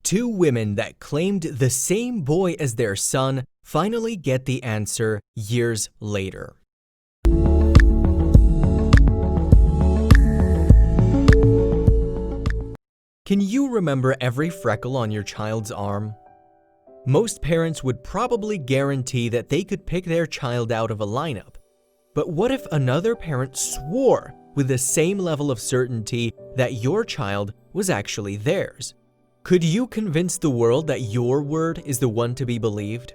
Two women that claimed the same boy as their son finally get the answer years later. Can you remember every freckle on your child's arm? Most parents would probably guarantee that they could pick their child out of a lineup. But what if another parent swore with the same level of certainty that your child was actually theirs? Could you convince the world that your word is the one to be believed?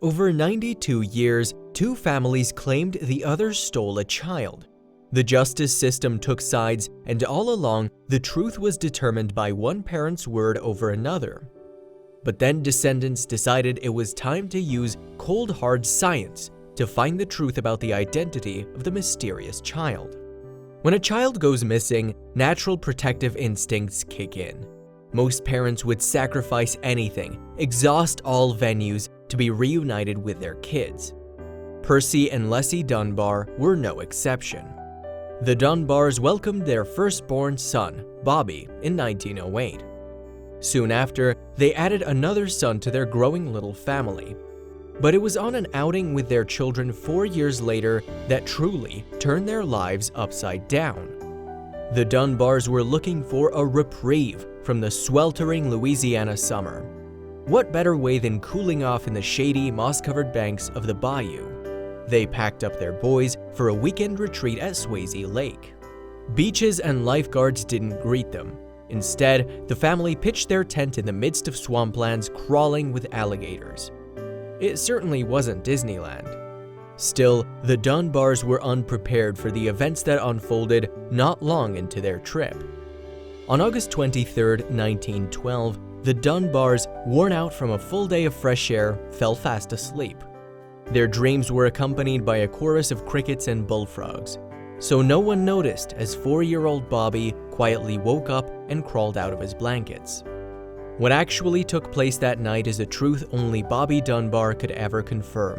Over 92 years, two families claimed the other stole a child. The justice system took sides, and all along, the truth was determined by one parent's word over another. But then descendants decided it was time to use cold hard science to find the truth about the identity of the mysterious child. When a child goes missing, natural protective instincts kick in. Most parents would sacrifice anything, exhaust all venues to be reunited with their kids. Percy and Leslie Dunbar were no exception. The Dunbars welcomed their firstborn son, Bobby, in 1908. Soon after, they added another son to their growing little family. But it was on an outing with their children 4 years later that truly turned their lives upside down. The Dunbars were looking for a reprieve from the sweltering Louisiana summer. What better way than cooling off in the shady, moss-covered banks of the bayou? They packed up their boys for a weekend retreat at Swayze Lake. Beaches and lifeguards didn't greet them. Instead, the family pitched their tent in the midst of swamplands crawling with alligators. It certainly wasn't Disneyland. Still, the Dunbars were unprepared for the events that unfolded not long into their trip. On August 23, 1912, the Dunbars, worn out from a full day of fresh air, fell fast asleep. Their dreams were accompanied by a chorus of crickets and bullfrogs, so no one noticed as 4-year-old Bobby quietly woke up and crawled out of his blankets. What actually took place that night is a truth only Bobby Dunbar could ever confirm.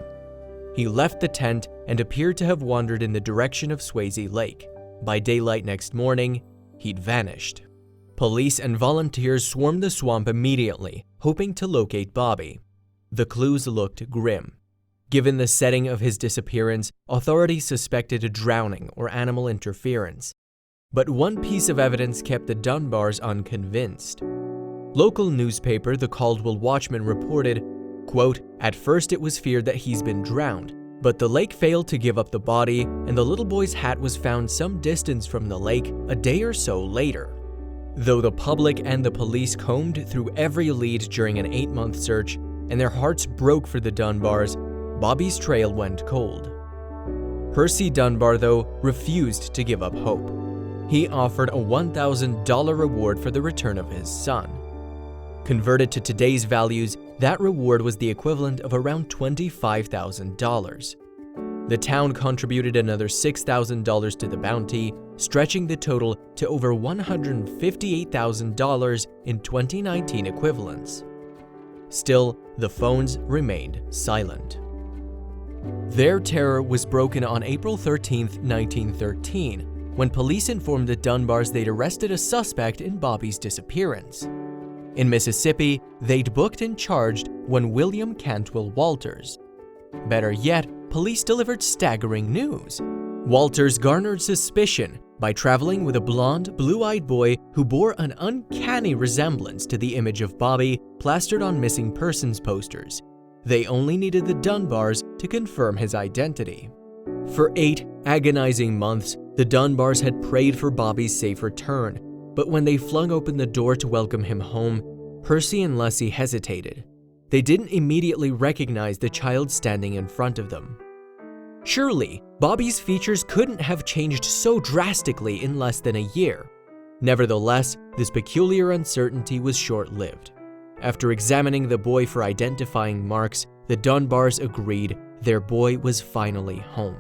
He left the tent and appeared to have wandered in the direction of Swayze Lake. By daylight next morning, he'd vanished. Police and volunteers swarmed the swamp immediately, hoping to locate Bobby. The clues looked grim. Given the setting of his disappearance, authorities suspected a drowning or animal interference. But one piece of evidence kept the Dunbars unconvinced. Local newspaper The Caldwell Watchman reported, quote, "At first it was feared that he's been drowned, but the lake failed to give up the body and the little boy's hat was found some distance from the lake a day or so later." Though the public and the police combed through every lead during an 8-month search and their hearts broke for the Dunbars, Bobby's trail went cold. Percy Dunbar, though, refused to give up hope. He offered a $1,000 reward for the return of his son. Converted to today's values, that reward was the equivalent of around $25,000. The town contributed another $6,000 to the bounty, stretching the total to over $158,000 in 2019 equivalents. Still, the phones remained silent. Their terror was broken on April 13, 1913, when police informed the Dunbars they'd arrested a suspect in Bobby's disappearance. In Mississippi, they'd booked and charged one William Cantwell Walters. Better yet, police delivered staggering news. Walters garnered suspicion by traveling with a blonde, blue-eyed boy who bore an uncanny resemblance to the image of Bobby plastered on missing persons posters. They only needed the Dunbars to confirm his identity. For 8 agonizing months, the Dunbars had prayed for Bobby's safe return, but when they flung open the door to welcome him home, Percy and Leslie hesitated. They didn't immediately recognize the child standing in front of them. Surely, Bobby's features couldn't have changed so drastically in less than a year. Nevertheless, this peculiar uncertainty was short-lived. After examining the boy for identifying marks, the Dunbars agreed their boy was finally home.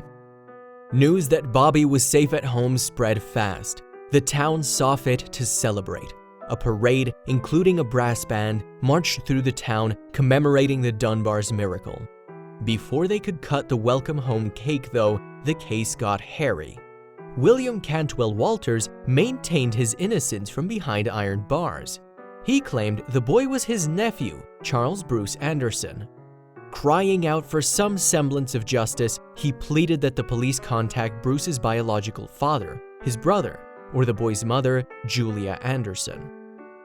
News that Bobby was safe at home spread fast. The town saw fit to celebrate. A parade, including a brass band, marched through the town commemorating the Dunbars' miracle. Before they could cut the welcome home cake, though, the case got hairy. William Cantwell Walters maintained his innocence from behind iron bars. He claimed the boy was his nephew, Charles Bruce Anderson. Crying out for some semblance of justice, he pleaded that the police contact Bruce's biological father, his brother, or the boy's mother, Julia Anderson.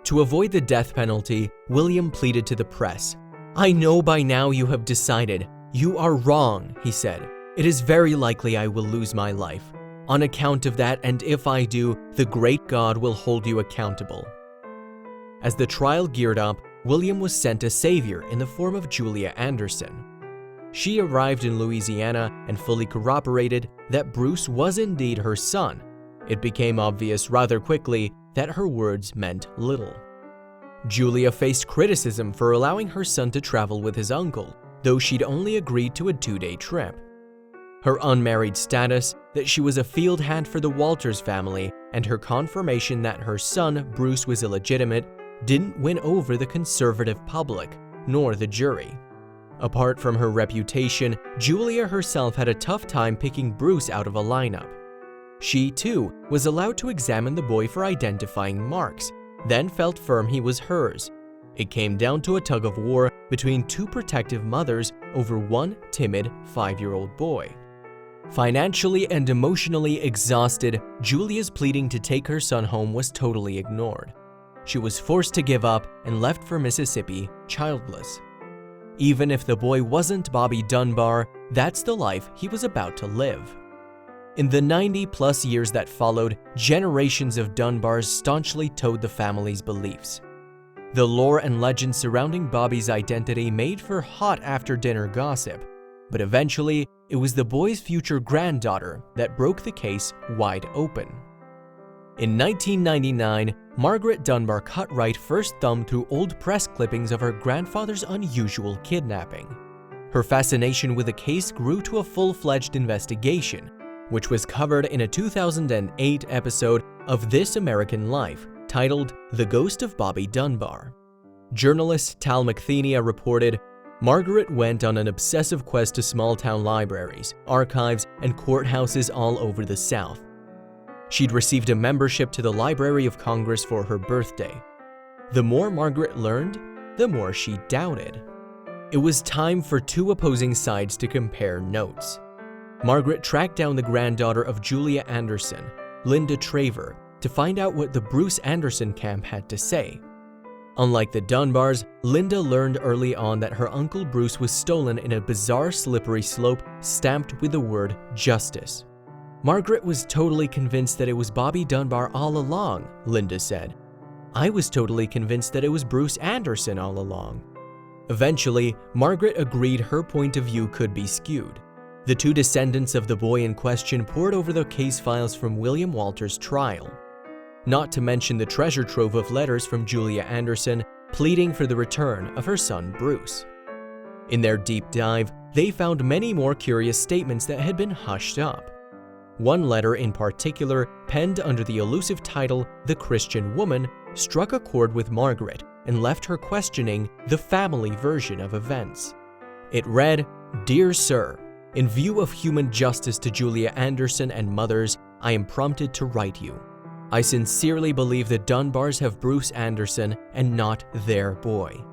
To avoid the death penalty, William pleaded to the press. "I know by now you have decided. You are wrong," he said. "It is very likely I will lose my life. On account of that, and if I do, the great God will hold you accountable." As the trial geared up, William was sent a savior in the form of Julia Anderson. She arrived in Louisiana and fully corroborated that Bruce was indeed her son. It became obvious rather quickly that her words meant little. Julia faced criticism for allowing her son to travel with his uncle, though she'd only agreed to a 2-day trip. Her unmarried status, that she was a field hand for the Walters family, and her confirmation that her son, Bruce, was illegitimate, didn't win over the conservative public, nor the jury. Apart from her reputation, Julia herself had a tough time picking Bruce out of a lineup. She, too, was allowed to examine the boy for identifying marks, then felt firm he was hers. It came down to a tug of war between two protective mothers over one timid 5-year-old boy. Financially and emotionally exhausted, Julia's pleading to take her son home was totally ignored. She was forced to give up and left for Mississippi childless. Even if the boy wasn't Bobby Dunbar, that's the life he was about to live. In the 90-plus years that followed, generations of Dunbars staunchly towed the family's beliefs. The lore and legend surrounding Bobby's identity made for hot after-dinner gossip, but eventually, it was the boy's future granddaughter that broke the case wide open. In 1999, Margaret Dunbar cut right first thumb through old press clippings of her grandfather's unusual kidnapping. Her fascination with the case grew to a full-fledged investigation, which was covered in a 2008 episode of This American Life titled The Ghost of Bobby Dunbar. Journalist Tal McThenia reported, Margaret went on an obsessive quest to small-town libraries, archives, and courthouses all over the South. She'd received a membership to the Library of Congress for her birthday. The more Margaret learned, the more she doubted. It was time for two opposing sides to compare notes. Margaret tracked down the granddaughter of Julia Anderson, Linda Traver, to find out what the Bruce Anderson camp had to say. Unlike the Dunbars, Linda learned early on that her uncle Bruce was stolen in a bizarre slippery slope stamped with the word justice. Margaret was totally convinced that it was Bobby Dunbar all along, Linda said. I was totally convinced that it was Bruce Anderson all along. Eventually, Margaret agreed her point of view could be skewed. The two descendants of the boy in question pored over the case files from William Walters' trial. Not to mention the treasure trove of letters from Julia Anderson pleading for the return of her son Bruce. In their deep dive, they found many more curious statements that had been hushed up. One letter in particular, penned under the elusive title The Christian Woman, struck a chord with Margaret and left her questioning the family version of events. It read, Dear Sir, in view of human justice to Julia Anderson and mothers, I am prompted to write you. I sincerely believe the Dunbars have Bruce Anderson and not their boy.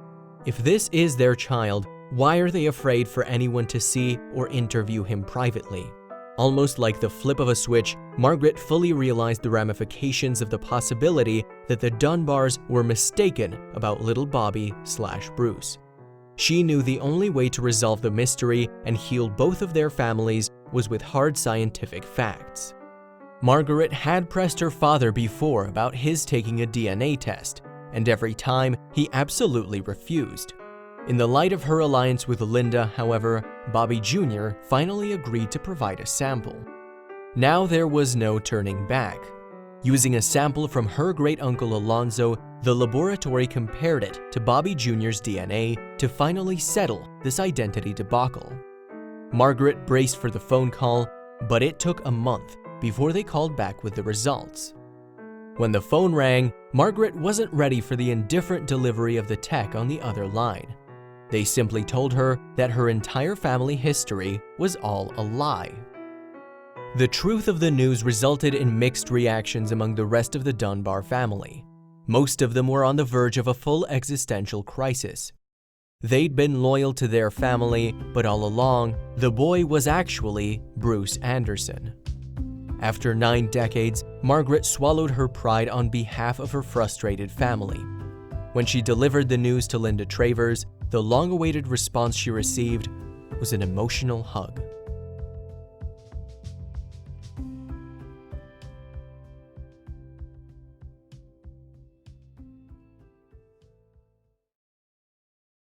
If this is their child, why are they afraid for anyone to see or interview him privately? Almost like the flip of a switch, Margaret fully realized the ramifications of the possibility that the Dunbars were mistaken about little Bobby/Bruce. She knew the only way to resolve the mystery and heal both of their families was with hard scientific facts. Margaret had pressed her father before about his taking a DNA test, and every time he absolutely refused. In the light of her alliance with Linda, however, Bobby Jr. finally agreed to provide a sample. Now there was no turning back. Using a sample from her great-uncle Alonzo, the laboratory compared it to Bobby Jr.'s DNA to finally settle this identity debacle. Margaret braced for the phone call, but it took a month before they called back with the results. When the phone rang, Margaret wasn't ready for the indifferent delivery of the tech on the other line. They simply told her that her entire family history was all a lie. The truth of the news resulted in mixed reactions among the rest of the Dunbar family. Most of them were on the verge of a full existential crisis. They'd been loyal to their family, but all along, the boy was actually Bruce Anderson. After 9 decades, Margaret swallowed her pride on behalf of her frustrated family. When she delivered the news to Linda Travers, the long-awaited response she received was an emotional hug.